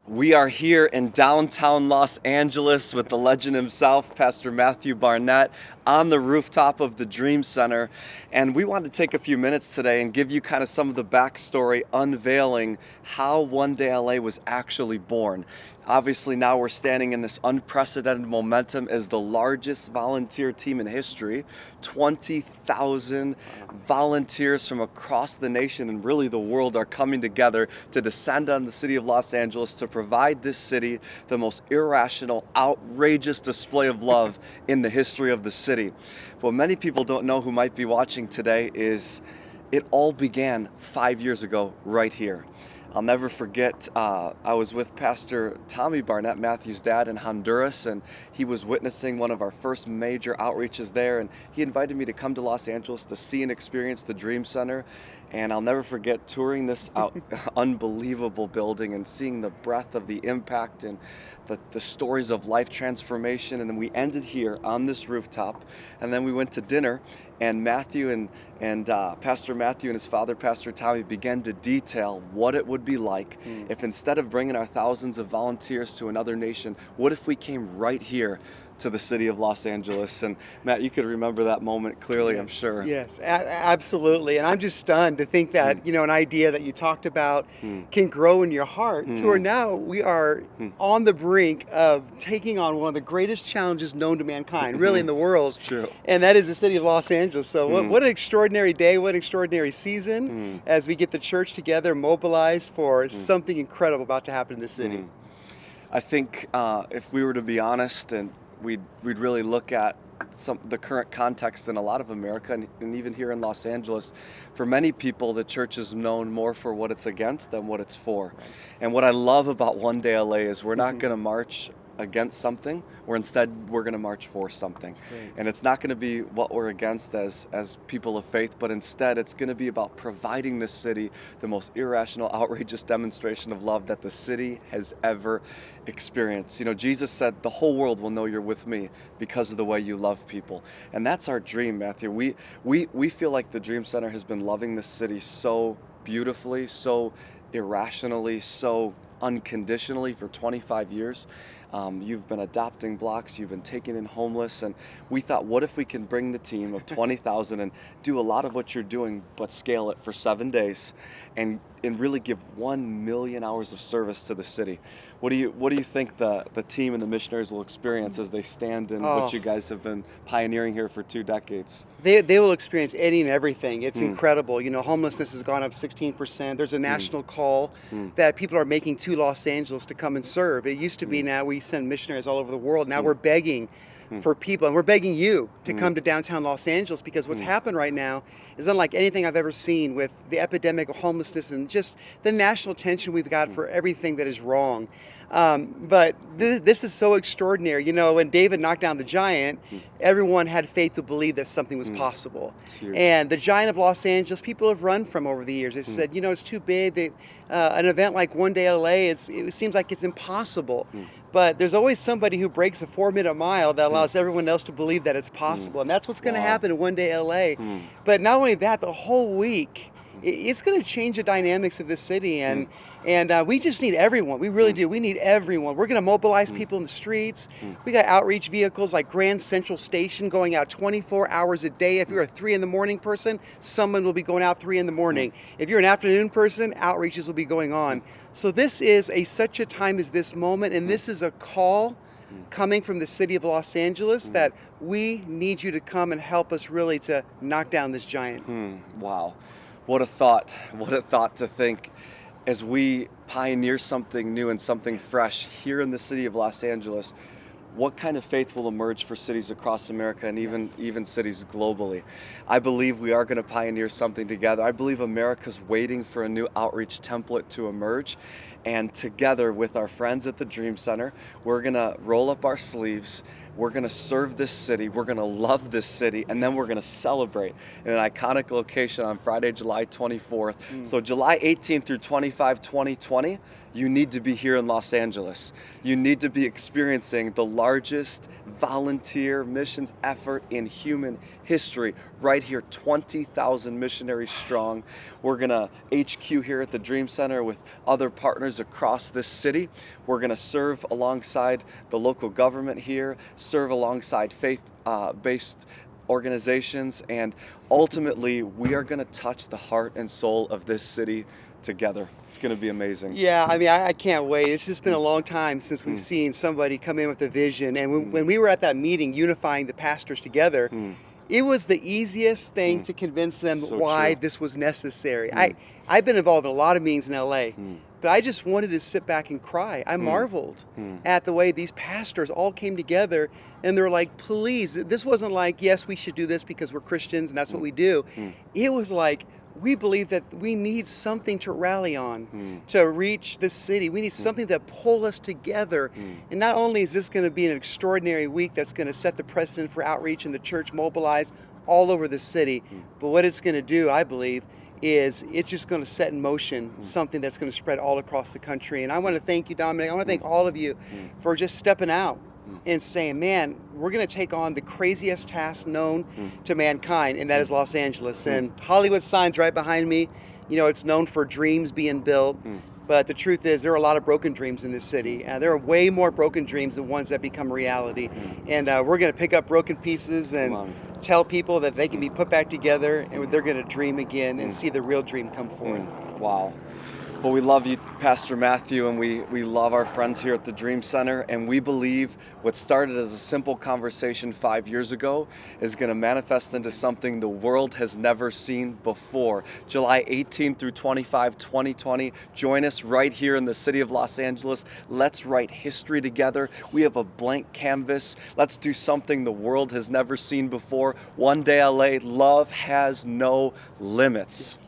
We are here in downtown Los Angeles with the legend himself, Pastor Matthew Barnett, on the rooftop of the Dream Center. And we wanted to take a few minutes today and give you kind of some of the backstory, unveiling how One Day LA was actually born. Obviously, now we're standing in this unprecedented momentum as the largest volunteer team in history. 20,000 volunteers from across the nation and really the world are coming together to descend on the city of Los Angeles to provide this city the most irrational, outrageous display of love in the history of the city. What many people don't know who might be watching today is it all began 5 years ago right here. I'll never forget, I was with Pastor Tommy Barnett, Matthew's dad, in Honduras, and he was witnessing one of our first major outreaches there, and he invited me to come to Los Angeles to see and experience the Dream Center. And I'll never forget touring this unbelievable building and seeing the breadth of the impact and the stories of life transformation. And then we ended here on this rooftop, and then we went to dinner, and Matthew and Pastor Matthew and his father, Pastor Tommy, began to detail what it would be like if instead of bringing our thousands of volunteers to another nation, what if we came right here to the city of Los Angeles? And Matt, you could remember that moment clearly, Yes, I'm sure. Yes, absolutely. And I'm just stunned to think that, an idea that you talked about can grow in your heart to where now we are on the brink of taking on one of the greatest challenges known to mankind, really in the world. It's true. And that is the city of Los Angeles. So what an extraordinary day, what an extraordinary season as we get the church together, mobilized for something incredible about to happen in the city. I think if we were to be honest, and we'd really look at the current context in a lot of America and even here in Los Angeles. For many people, the church is known more for what it's against than what it's for. Right. And what I love about One Day LA is we're not going to march against something, or instead we're going to march for something. And it's not going to be what we're against as people of faith, but instead it's going to be about providing this city the most irrational, outrageous demonstration of love that the city has ever experienced. Jesus said, the whole world will know you're with me because of the way you love people. And that's our dream, Matthew. We feel like the Dream Center has been loving this city so beautifully, so irrationally, so unconditionally for 25 years. You've been adopting blocks, you've been taking in homeless, and we thought, what if we can bring the team of 20,000 and do a lot of what you're doing, but scale it for 7 days and really give 1 million hours of service to the city. What do you think the team and the missionaries will experience as they stand in what you guys have been pioneering here for 2 decades? They will experience any and everything. It's incredible. Homelessness has gone up 16%. There's a national call that people are making to Los Angeles to come and serve. It used to be now we send missionaries all over the world. Now we're begging for people, and we're begging you to come to downtown Los Angeles, because what's happened right now is unlike anything I've ever seen with the epidemic of homelessness and just the national attention we've got for everything that is wrong. But this is so extraordinary. When David knocked down the giant, everyone had faith to believe that something was possible. And the giant of Los Angeles, people have run from over the years. They said, it's too big. An event like One Day LA, it seems like it's impossible. But there's always somebody who breaks a 4-minute mile that allows everyone else to believe that it's possible. And that's what's going to happen in One Day LA. But not only that, the whole week, it's going to change the dynamics of this city, and we just need everyone. We really do. We need everyone. We're going to mobilize people in the streets. We got outreach vehicles like Grand Central Station going out 24 hours a day. If you're a 3 a.m. person, someone will be going out 3 a.m. If you're an afternoon person, outreaches will be going on. So this is such a time as this moment, and this is a call coming from the city of Los Angeles that we need you to come and help us really to knock down this giant. Wow. What a thought to think as we pioneer something new and something fresh here in the city of Los Angeles, what kind of faith will emerge for cities across America and even cities globally? I believe we are going to pioneer something together. I believe America's waiting for a new outreach template to emerge. And together with our friends at the Dream Center, we're going to roll up our sleeves. We're going to serve this city. We're going to love this city. And then we're going to celebrate in an iconic location on Friday, July 24th. So July 18th through 25, 2020, you need to be here in Los Angeles. You need to be experiencing the largest volunteer missions effort in human history right here, 20,000 missionaries strong. We're going to HQ here at the Dream Center with other partners across this city. We're going to serve alongside the local government here, serve alongside faith-based organizations, and ultimately we are going to touch the heart and soul of this city together. It's going to be amazing. Yeah, I mean, I can't wait. It's just been a long time since we've seen somebody come in with a vision. And when we were at that meeting unifying the pastors together, it was the easiest thing to convince them So why true. this was necessary. I've been involved in a lot of meetings in LA, but I just wanted to sit back and cry. I marveled at the way these pastors all came together, and they're like, please, this wasn't like, yes, we should do this because we're Christians and that's what we do. It was like, we believe that we need something to rally on to reach this city. We need something to pull us together. And not only is this going to be an extraordinary week that's going to set the precedent for outreach and the church mobilized all over the city, but what it's going to do, I believe, is it's just going to set in motion something that's going to spread all across the country. And I want to thank you, Dominic. I want to thank all of you for just stepping out and saying, man, we're going to take on the craziest task known to mankind, and that is Los Angeles. And Hollywood sign's right behind me. You know, it's known for dreams being built. But the truth is, there are a lot of broken dreams in this city. There are way more broken dreams than ones that become reality. And we're going to pick up broken pieces and tell people that they can be put back together, and they're going to dream again and see the real dream come forth. Wow. Well, we love you, Pastor Matthew, and we love our friends here at the Dream Center, and we believe what started as a simple conversation 5 years ago is going to manifest into something the world has never seen before. July 18 through 25, 2020, join us right here in the city of Los Angeles. Let's write history together. We have a blank canvas. Let's do something the world has never seen before. One day, LA, love has no limits.